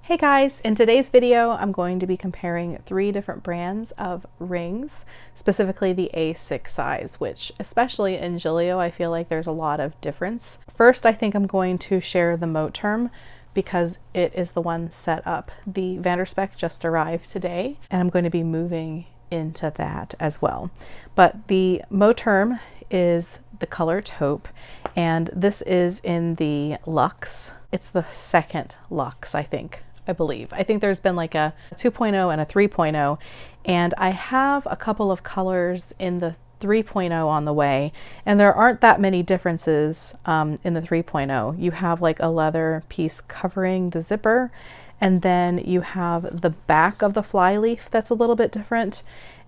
Hey guys, in today's video I'm going to be comparing 3 different brands of rings, specifically the A6 size, which especially in Gillio I feel like there's a lot of difference. First, I think I'm going to share the Moterm because it is the one set up. The Spek just arrived today and I'm going to be moving into that as well. But the Moterm is the color taupe, and this is in the Luxe. It's the second Luxe, I believe. I think there's been like a 2.0 and a 3.0, and I have a couple of colors in the 3.0 on the way, and there aren't that many differences in the 3.0. You have like a leather piece covering the zipper, and then you have the back of the flyleaf that's a little bit different,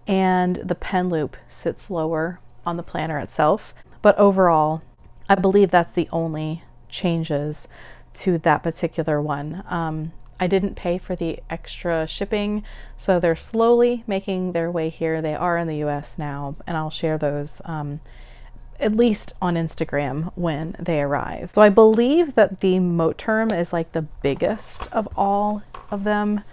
and the pen loop sits lower on the planner itself. But overall, I believe that's the only changes to that particular one. I didn't pay for the extra shipping, so they're slowly making their way here. They are in the US now, and I'll share those at least on Instagram when they arrive. So I believe that the Moterm is like the biggest of all of them,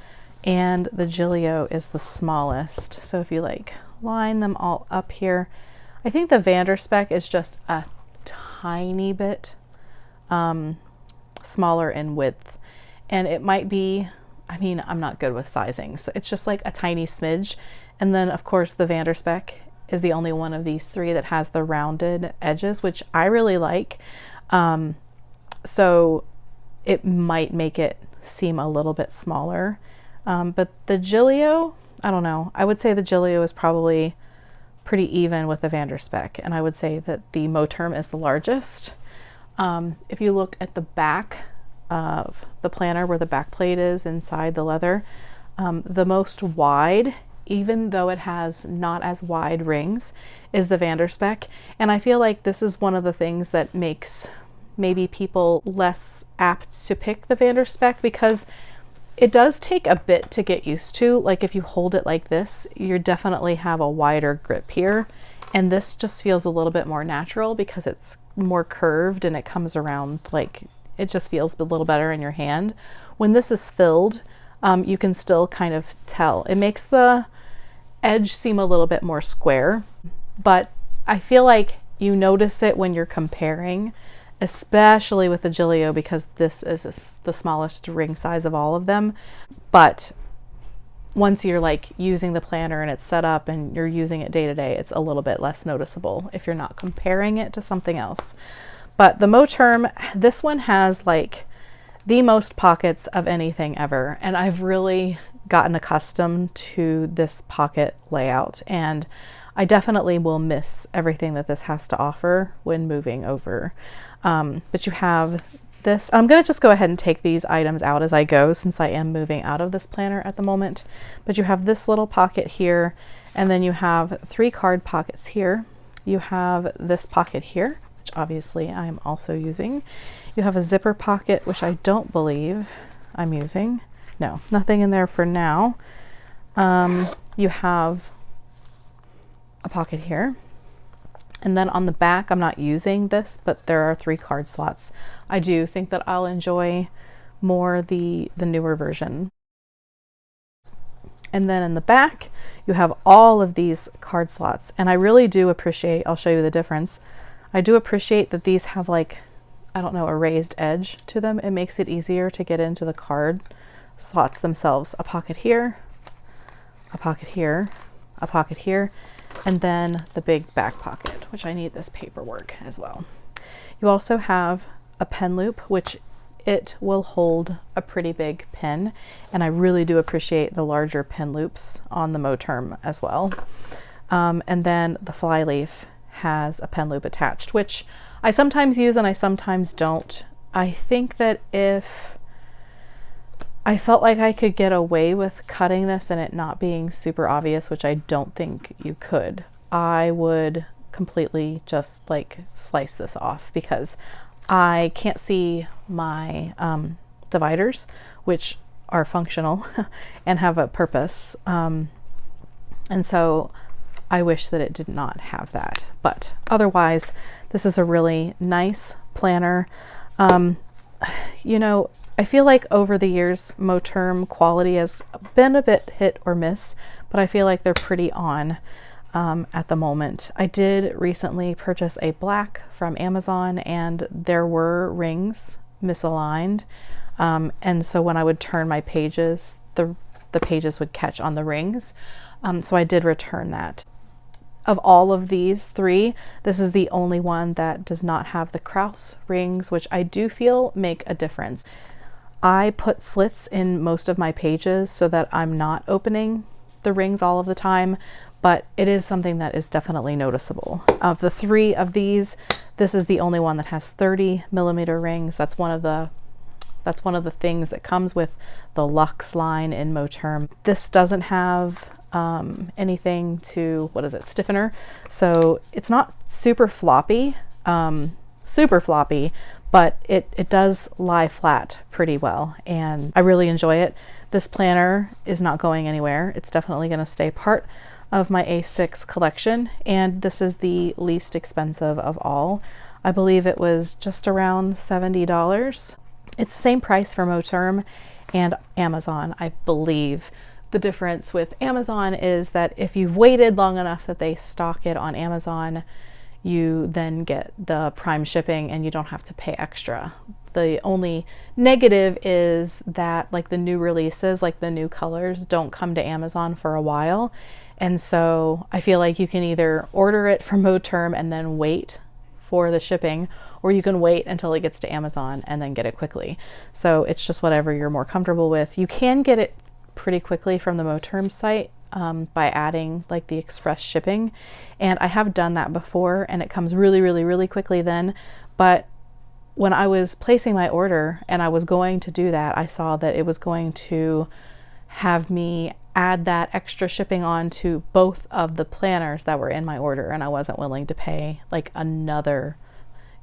and the Gillio is the smallest. So if you like line them all up here, I think the Spek is just a tiny bit smaller in width. And it might be, I mean, I'm not good with sizing, so it's just like a tiny smidge. And then of course the Spek is the only one of these 3 that has the rounded edges, which I really like. So it might make it seem a little bit smaller. But the Gillio, I don't know. I would say the Gillio is probably pretty even with the Spek, and I would say that the Moterm is the largest. If you look at the back of the planner where the back plate is inside the leather, the most wide, even though it has not as wide rings, is the Spek. And I feel like this is one of the things that makes maybe people less apt to pick the Spek, because it does take a bit to get used to. Like if you hold it like this, you definitely have a wider grip here, and this just feels a little bit more natural because it's more curved and it comes around, like it just feels a little better in your hand. When this is filled, you can still kind of tell. It makes the edge seem a little bit more square, but I feel like you notice it when you're comparing, especially with the Gillio, because this is the smallest ring size of all of them. But once you're like using the planner and it's set up and you're using it day to day, it's a little bit less noticeable if you're not comparing it to something else. But the Moterm, this one has like the most pockets of anything ever, and I've really gotten accustomed to this pocket layout, and I definitely will miss everything that this has to offer when moving over. But you have this. I'm going to just go ahead and take these items out as I go, since I am moving out of this planner at the moment. But you have this little pocket here, and then you have 3 card pockets here. You have this pocket here, which obviously I'm also using. You have a zipper pocket, which I don't believe I'm using. No, nothing in there for now. You have a pocket here. And then on the back, I'm not using this, but there are 3 card slots. I do think that I'll enjoy more the newer version. And then in the back, you have all of these card slots. And I really do appreciate, I'll show you the difference. I do appreciate that these have like, I don't know, a raised edge to them. It makes it easier to get into the card slots themselves. A pocket here, a pocket here, a pocket here, and then the big back pocket, which I need this paperwork as well. You also have a pen loop, which it will hold a pretty big pen, and I really do appreciate the larger pen loops on the Moterm as well. And then the flyleaf has a pen loop attached, which I sometimes use and I sometimes don't. I think that if I felt like I could get away with cutting this and it not being super obvious, which I don't think you could, I would completely just like slice this off, because I can't see my dividers, which are functional and have a purpose. And so I wish that it did not have that. But otherwise, this is a really nice planner. You know, I feel like over the years, Moterm quality has been a bit hit or miss, but I feel like they're pretty on at the moment. I did recently purchase a black from Amazon, and there were rings misaligned. And so when I would turn my pages, the pages would catch on the rings. So I did return that. Of all of these three, this is the only one that does not have the Krause rings, which I do feel make a difference. I put slits in most of my pages so that I'm not opening the rings all of the time, but it is something that is definitely noticeable. Of the three of these, this is the only one that has 30mm rings. That's one of the things that comes with the Luxe line in Moterm. This doesn't have anything to, what is it, stiffener, so it's not super floppy, but it does lie flat pretty well, and I really enjoy it. This planner is not going anywhere. It's definitely going to stay part of my A6 collection, and this is the least expensive of all. I believe it was just around $70. It's the same price for Moterm and Amazon, I believe. The difference with Amazon is that if you've waited long enough that they stock it on Amazon, you then get the Prime shipping and you don't have to pay extra. The only negative is that like the new releases, like the new colors, don't come to Amazon for a while. And so I feel like you can either order it from Moterm and then wait for the shipping, or you can wait until it gets to Amazon and then get it quickly. So it's just whatever you're more comfortable with. You can get it pretty quickly from the Moterm site by adding like the express shipping, and I have done that before, and it comes really quickly then. But when I was placing my order and I was going to do that, I saw that it was going to have me add that extra shipping on to both of the planners that were in my order, and I wasn't willing to pay like another,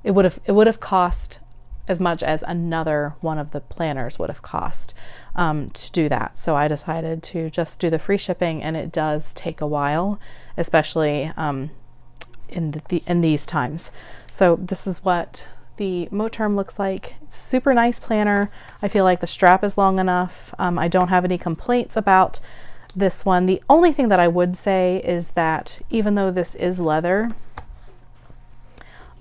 it would have cost as much as another one of the planners would have cost to do that. So I decided to just do the free shipping, and it does take a while, especially in these times. So this is what the Moterm looks like. It's a super nice planner. I feel like the strap is long enough. I don't have any complaints about this one. The only thing that I would say is that even though this is leather,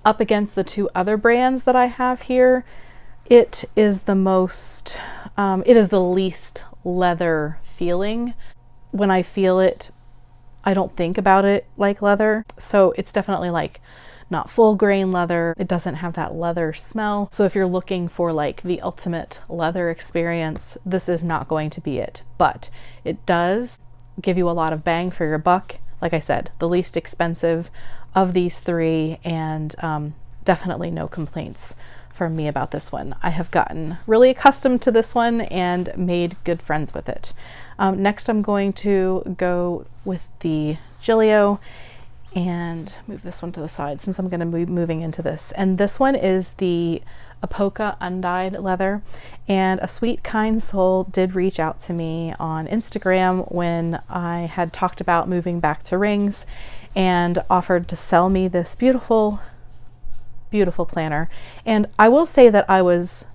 up against the two other brands that I have here, it is the most, it is the least leather feeling. When I feel it, I don't think about it like leather. So it's definitely like not full grain leather. It doesn't have that leather smell. So if you're looking for like the ultimate leather experience, this is not going to be it, but it does give you a lot of bang for your buck. Like I said, the least expensive of these three, and definitely no complaints from me about this one. I have gotten really accustomed to this one and made good friends with it. Next I'm going to go with the Gillio and move this one to the side since I'm going to be moving into this. And this one is the Apoca Undyed leather, and a sweet kind soul did reach out to me on Instagram when I had talked about moving back to rings, and offered to sell me this beautiful planner. And I will say that I was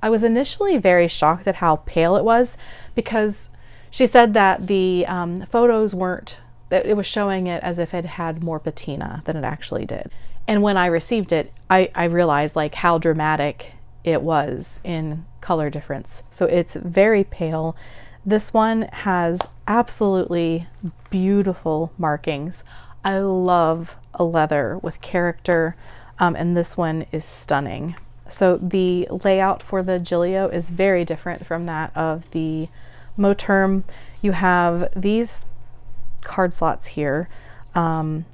initially very shocked at how pale it was, because she said that the photos weren't, that it was showing it as if it had more patina than it actually did. And when I received it, I realized like how dramatic it was in color difference. So it's very pale. This one has absolutely beautiful markings. I love a leather with character, and this one is stunning. So the layout for the Gillio is very different from that of the Moterm. You have these card slots here,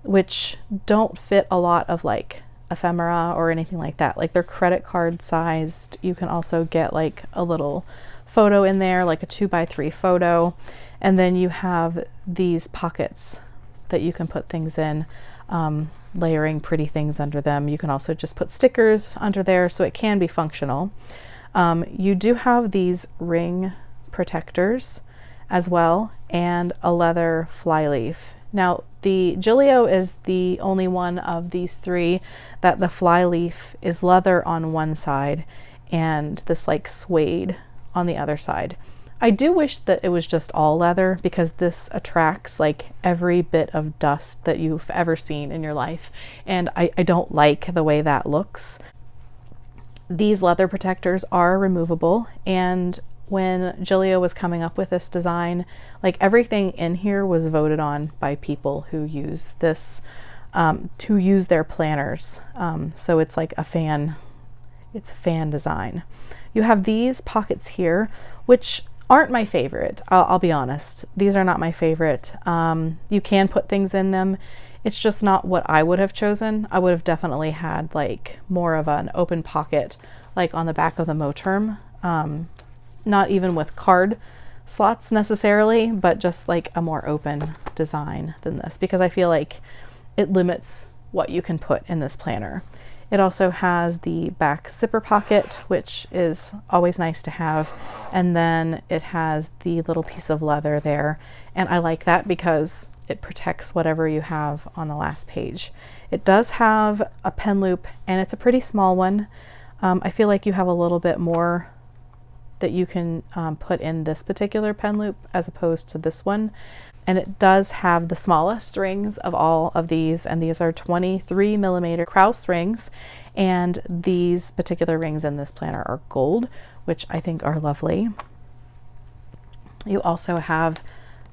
which don't fit a lot of like ephemera or anything like that. Like they're credit card sized. You can also get like a little photo in there, like a 2x3 photo. And then you have these pockets that you can put things in, layering pretty things under them. You can also just put stickers under there, so it can be functional. You do have these ring protectors as well, and a leather flyleaf. Now the Gillio is the only one of these three that the flyleaf is leather on one side and this like suede on the other side. I do wish that it was just all leather, because this attracts like every bit of dust that you've ever seen in your life, and I don't like the way that looks. These leather protectors are removable, and when Gillio was coming up with this design, like everything in here was voted on by people who use this, who use their planners. So it's like it's a fan design. You have these pockets here, which aren't my favorite. I'll be honest. These are not my favorite. You can put things in them. It's just not what I would have chosen. I would have definitely had like more of an open pocket, like on the back of the Moterm. Not even with card slots necessarily, but just like a more open design than this, because I feel like it limits what you can put in this planner. It also has the back zipper pocket, which is always nice to have. And then it has the little piece of leather there. And I like that because it protects whatever you have on the last page. It does have a pen loop, and it's a pretty small one. I feel like you have a little bit more that you can put in this particular pen loop as opposed to this one. And it does have the smallest rings of all of these, and these are 23 millimeter Krause rings, and these particular rings in this planner are gold, which I think are lovely. You also have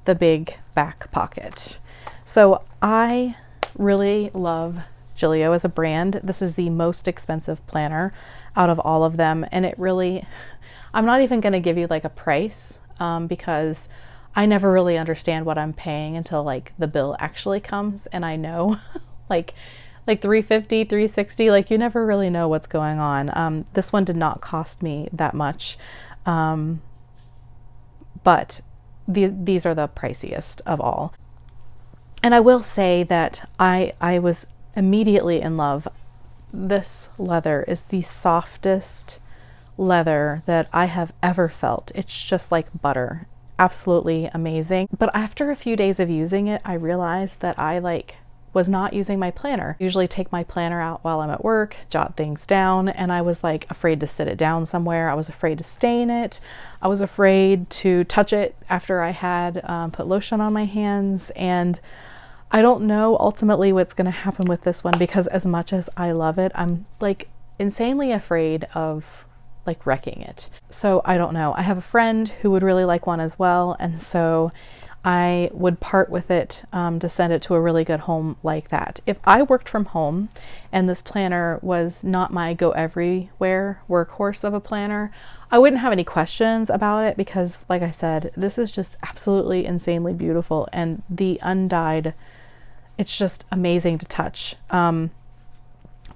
the big back pocket. So I really love Gillio as a brand. This is the most expensive planner out of all of them, and it really, I'm not even going to give you like a price because I never really understand what I'm paying until like the bill actually comes, and I know like $350, $360, like you never really know what's going on. This one did not cost me that much, but these are the priciest of all. And I will say that I was immediately in love. This leather is the softest leather that I have ever felt. It's just like butter. Absolutely amazing. But after a few days of using it, I realized that I was not using my planner. I usually take my planner out while I'm at work, jot things down, and I was like afraid to sit it down somewhere. I was afraid to stain it. I was afraid to touch it after I had put lotion on my hands. And I don't know ultimately what's going to happen with this one, because as much as I love it, I'm like insanely afraid of like wrecking it. So I don't know. I have a friend who would really like one as well, and so I would part with it to send it to a really good home like that. If I worked from home and this planner was not my go everywhere workhorse of a planner, I wouldn't have any questions about it, because like I said, this is just absolutely insanely beautiful, and the Undyed, it's just amazing to touch.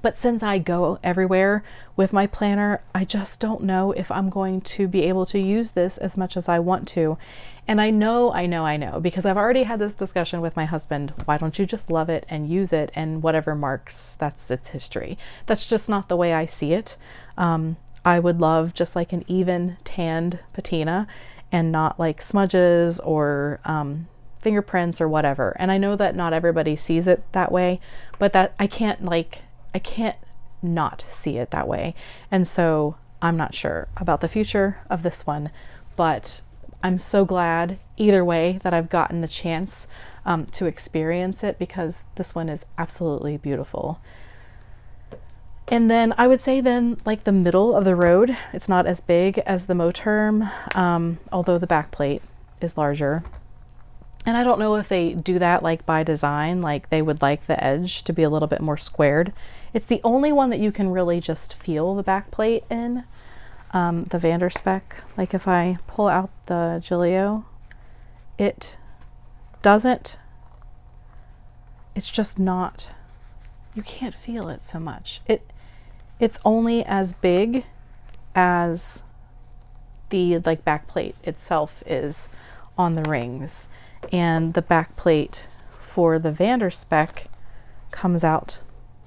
But since I go everywhere with my planner, I just don't know if I'm going to be able to use this as much as I want to. And I know, because I've already had this discussion with my husband. Why don't you just love it and use it, and whatever marks, that's its history. That's just not the way I see it. I would love just like an even tanned patina, and not like smudges or fingerprints or whatever. And I know that not everybody sees it that way, but that I can't not see it that way. And so I'm not sure about the future of this one, but I'm so glad either way that I've gotten the chance to experience it, because this one is absolutely beautiful. And then I would say then like the middle of the road, it's not as big as the Moterm, although the back plate is larger. And I don't know if they do that like by design, like they would like the edge to be a little bit more squared. It's the only one that you can really just feel the back plate in, the Spek. Like if I pull out the Gillio, it doesn't, it's just not, you can't feel it so much. It's only as big as the like back plate itself is on the rings. And the back plate for the Spek comes out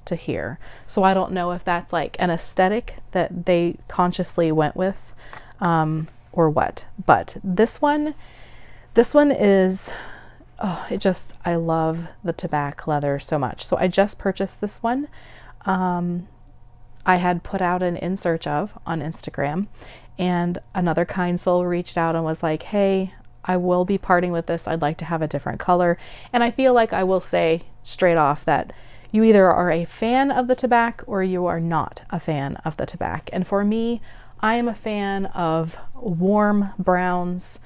to here. So I don't know if that's like an aesthetic that they consciously went with or what. But this one is, oh, I love the tobacco leather so much. So I just purchased this one. I had put out an in search of on Instagram, and another kind soul reached out and was like, hey, I will be parting with this. I'd like to have a different color. And I feel like I will say straight off that you either are a fan of the tobacco or you are not a fan of the tobacco. And for me, I am a fan of warm browns.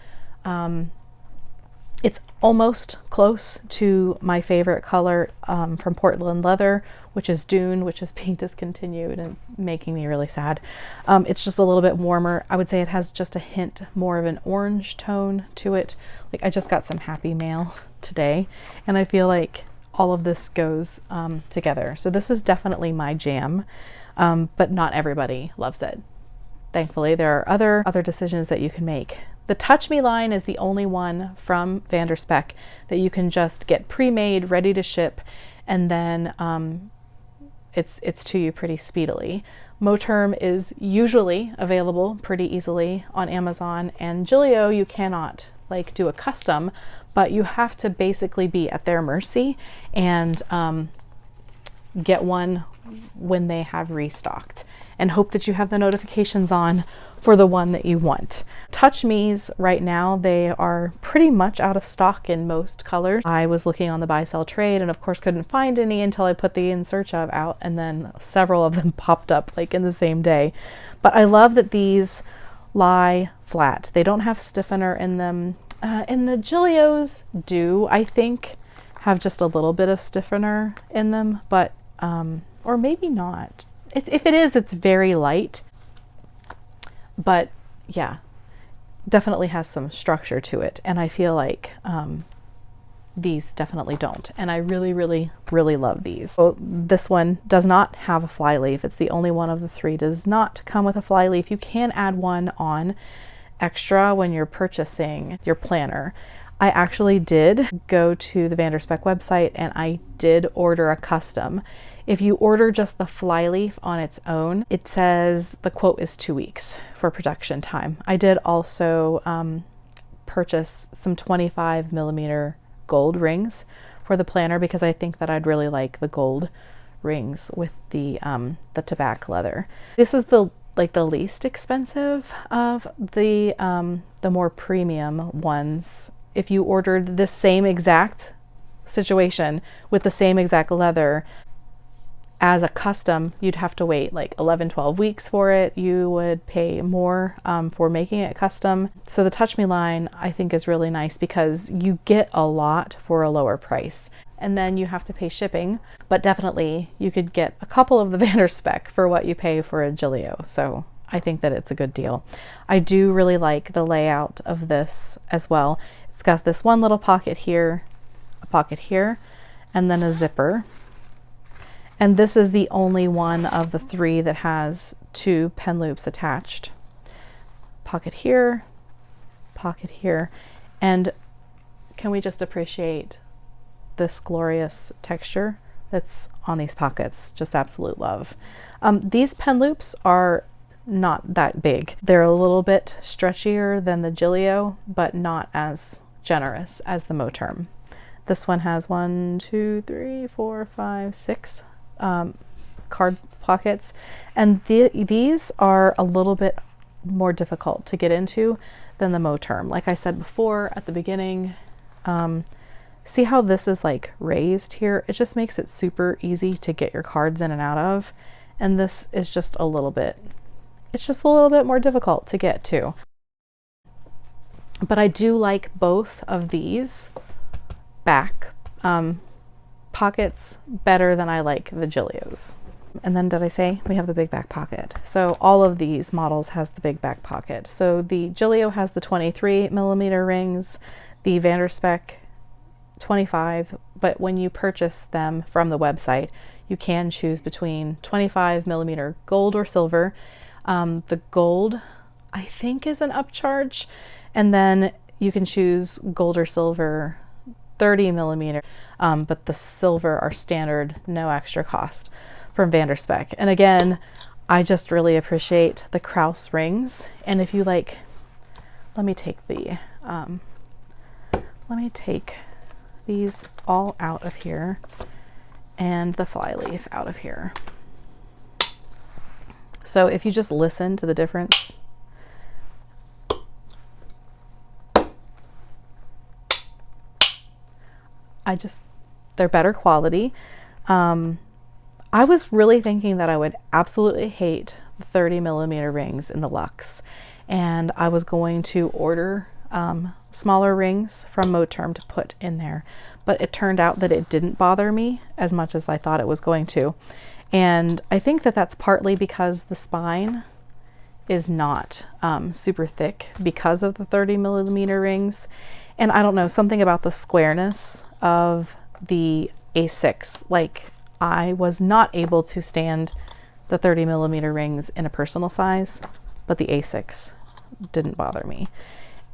It's almost close to my favorite color from Portland Leather, which is Dune, which is being discontinued and making me really sad. It's just a little bit warmer. I would say it has just a hint more of an orange tone to it. Like I just got some happy mail today, and I feel like all of this goes together. So this is definitely my jam, but not everybody loves it. Thankfully, there are other decisions that you can make. The Touch Me line is the only one from Spek that you can just get pre-made, ready to ship, and then it's to you pretty speedily. Moterm is usually available pretty easily on Amazon, and Gillio you cannot like do a custom, but you have to basically be at their mercy and get one when they have restocked, and hope that you have the notifications on for the one that you want. Touch Me's right now, they are pretty much out of stock in most colors. I was looking on the buy sell trade and of course couldn't find any until I put the in search of out, and then several of them popped up like in the same day. But I love that these lie flat. They don't have stiffener in them. And the Gillios do, I think, have just a little bit of stiffener in them, but or maybe not. If it is, it's very light. But yeah, definitely has some structure to it, and I feel like these definitely don't, and I really love these. So this one does not have a fly leaf. It's the only one of the three does not come with a fly leaf. You can add one on extra when you're purchasing your planner. I actually did go to the Spek website and I did order a custom. If you order just the flyleaf on its own, it says the quote is 2 weeks for production time. I did also purchase some 25mm gold rings for the planner because I think that I'd really like the gold rings with the tobacco leather. This is the least expensive of the more premium ones. If you ordered the same exact situation with the same exact leather as a custom, you'd have to wait like 11-12 weeks for it. You would pay more for making it custom. So the Touch Me line I think is really nice because you get a lot for a lower price, and then you have to pay shipping, but definitely you could get a couple of the Spek for what you pay for a Gillio. So I think that it's a good deal. I do really like the layout of this as well. It's got this one little pocket here, a pocket here, and then a zipper. And this is the only one of the three that has 2 pen loops attached. Pocket here, and can we just appreciate this glorious texture that's on these pockets? Just absolute love. These pen loops are not that big. They're a little bit stretchier than the Gillio, but not as generous as the Moterm. This one has 1, 2, 3, 4, 5, 6 card pockets, and these are a little bit more difficult to get into than the Moterm. Like I said before at the beginning, see how this is like raised here? It just makes it super easy to get your cards in and out of, and this is just a little bit, it's just a little bit more difficult to get to. But I do like both of these back pockets better than I like the Gillios. And then did I say we have the big back pocket? So all of these models has the big back pocket. So the Gillio has the 23mm rings, the Spek 25, but when you purchase them from the website, you can choose between 25mm gold or silver. The gold, I think, is an upcharge, and then you can choose gold or silver 30mm, but the silver are standard, no extra cost from Spek. And again, I just really appreciate the Krause rings. And if you like, let me take these all out of here and the flyleaf out of here. So if you just listen to the difference, they're better quality. I was really thinking that I would absolutely hate the 30 millimeter rings in the Luxe, and I was going to order smaller rings from Moterm to put in there, but it turned out that it didn't bother me as much as I thought it was going to. And I think that that's partly because the spine is not super thick because of the 30 millimeter rings. And I don't know, something about the squareness of the A6, like I was not able to stand the 30 millimeter rings in a personal size, but the A6 didn't bother me.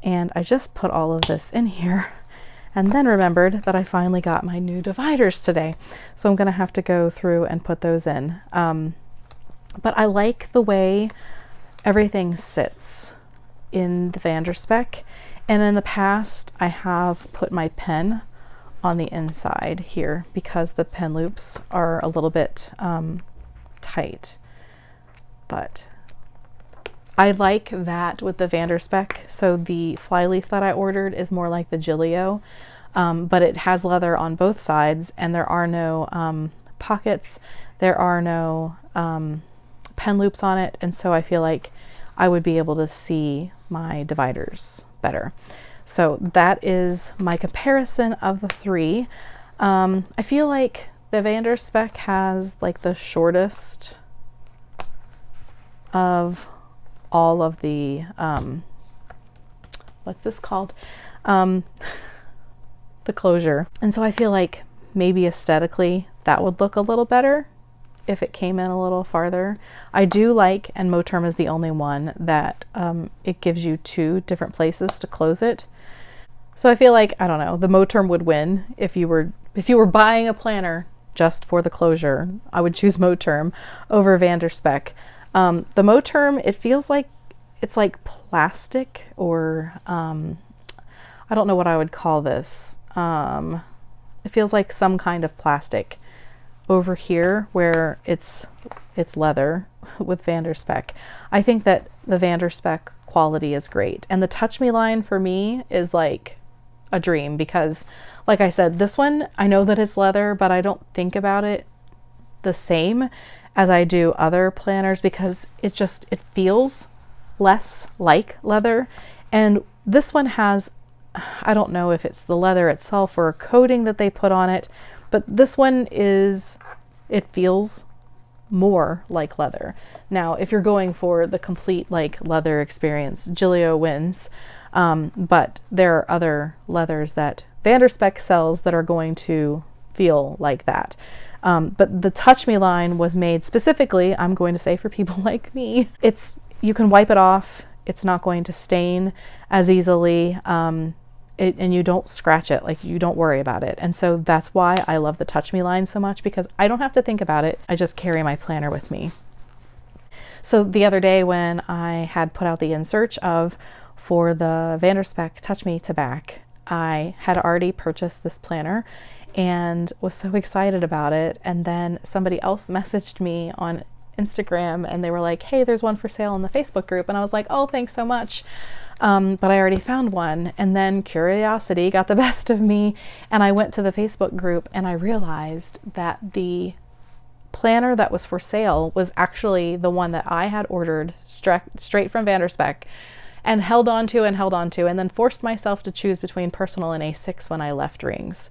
And I just put all of this in here and then remembered that I finally got my new dividers today. So I'm gonna have to go through and put those in. But I like the way everything sits in the Spek. And in the past, I have put my pen on the inside here because the pen loops are a little bit tight. But I like that with the Spek. So the flyleaf that I ordered is more like the Gillio, but it has leather on both sides, and there are no pockets, there are no pen loops on it, and so I feel like I would be able to see my dividers better. So that is my comparison of the three. I feel like the Spek has like the shortest of all of the, what's this called? The closure. And so I feel like maybe aesthetically that would look a little better if it came in a little farther. I do like, and Moterm is the only one that it gives you 2 different places to close it. So I feel like, I don't know, the Moterm would win if you were buying a planner just for the closure. I would choose Moterm over Spek. The Moterm, it feels like it's like plastic, or I don't know what I would call this. It feels like some kind of plastic over here where it's leather with Spek. I think that the Spek quality is great, and the Touch Me line for me is like a dream because, like I said, this one, I know that it's leather, but I don't think about it the same as I do other planners because it feels less like leather. And this one has, I don't know if it's the leather itself or a coating that they put on it, but this one it feels more like leather. Now, if you're going for the complete like leather experience, Gillio wins. But there are other leathers that Spek sells that are going to feel like that. But the Touch Me line was made specifically, I'm going to say, for people like me. You can wipe it off. It's not going to stain as easily. And you don't scratch it, like you don't worry about it. And so that's why I love the Touch Me line so much, because I don't have to think about it. I just carry my planner with me. So the other day when I had put out the in search for the Spek Touch Me to Back, I had already purchased this planner and was so excited about it. And then somebody else messaged me on Instagram and they were like, hey, there's one for sale in the Facebook group. And I was like, oh, thanks so much. But I already found one. And then curiosity got the best of me. And I went to the Facebook group and I realized that the planner that was for sale was actually the one that I had ordered straight from Spek and held on to, and then forced myself to choose between personal and A6 when I left rings.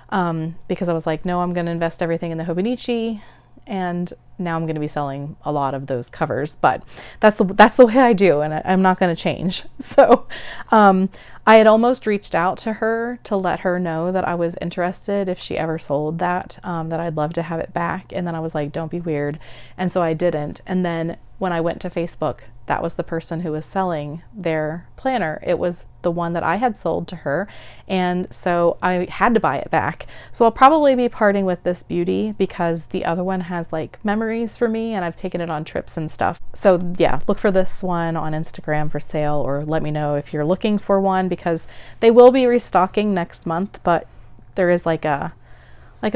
Because I was like, no, I'm going to invest everything in the Hobonichi, and now I'm going to be selling a lot of those covers, but that's the way I do, and I'm not going to change. So I had almost reached out to her to let her know that I was interested if she ever sold that I'd love to have it back. And then I was like, don't be weird. And so I didn't. And then when I went to Facebook, that was the person who was selling their planner. It was the one that I had sold to her, and so I had to buy it back. So I'll probably be parting with this beauty because the other one has like memories for me and I've taken it on trips and stuff. So yeah, look for this one on Instagram for sale, or let me know if you're looking for one, because they will be restocking next month, but there is like a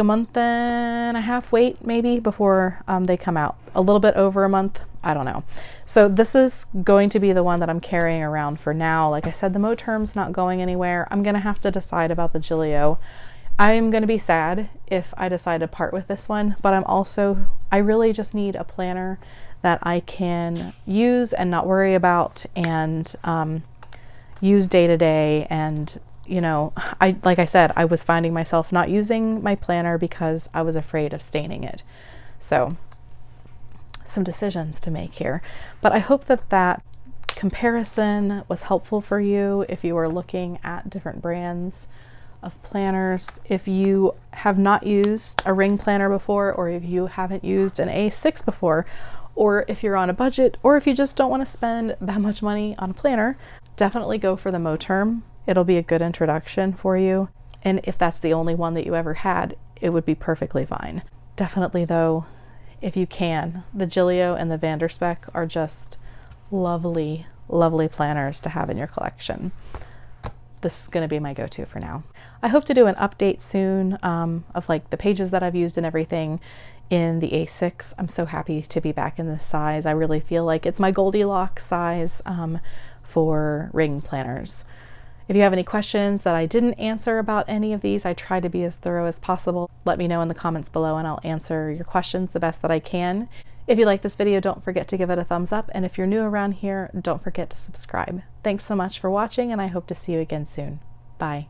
month and a half wait maybe before they come out. A little bit over a month. I don't know. So this is going to be the one that I'm carrying around for now. Like I said, the Moterm's not going anywhere. I'm going to have to decide about the Gillio. I'm going to be sad if I decide to part with this one, but I really just need a planner that I can use and not worry about, and use day to day. And you know, like I said, I was finding myself not using my planner because I was afraid of staining it. So some decisions to make here, but I hope that that comparison was helpful for you if you are looking at different brands of planners. If you have not used a ring planner before, or if you haven't used an A6 before, or if you're on a budget, or if you just don't want to spend that much money on a planner, definitely go for the Moterm. It'll be a good introduction for you. And if that's the only one that you ever had, it would be perfectly fine. Definitely though, if you can, the Gillio and the Spek are just lovely, lovely planners to have in your collection. This is going to be my go-to for now. I hope to do an update soon of like the pages that I've used and everything in the A6. I'm so happy to be back in this size. I really feel like it's my Goldilocks size for ring planners. If you have any questions that I didn't answer about any of these, I try to be as thorough as possible. Let me know in the comments below and I'll answer your questions the best that I can. If you like this video, don't forget to give it a thumbs up. And if you're new around here, don't forget to subscribe. Thanks so much for watching, and I hope to see you again soon. Bye.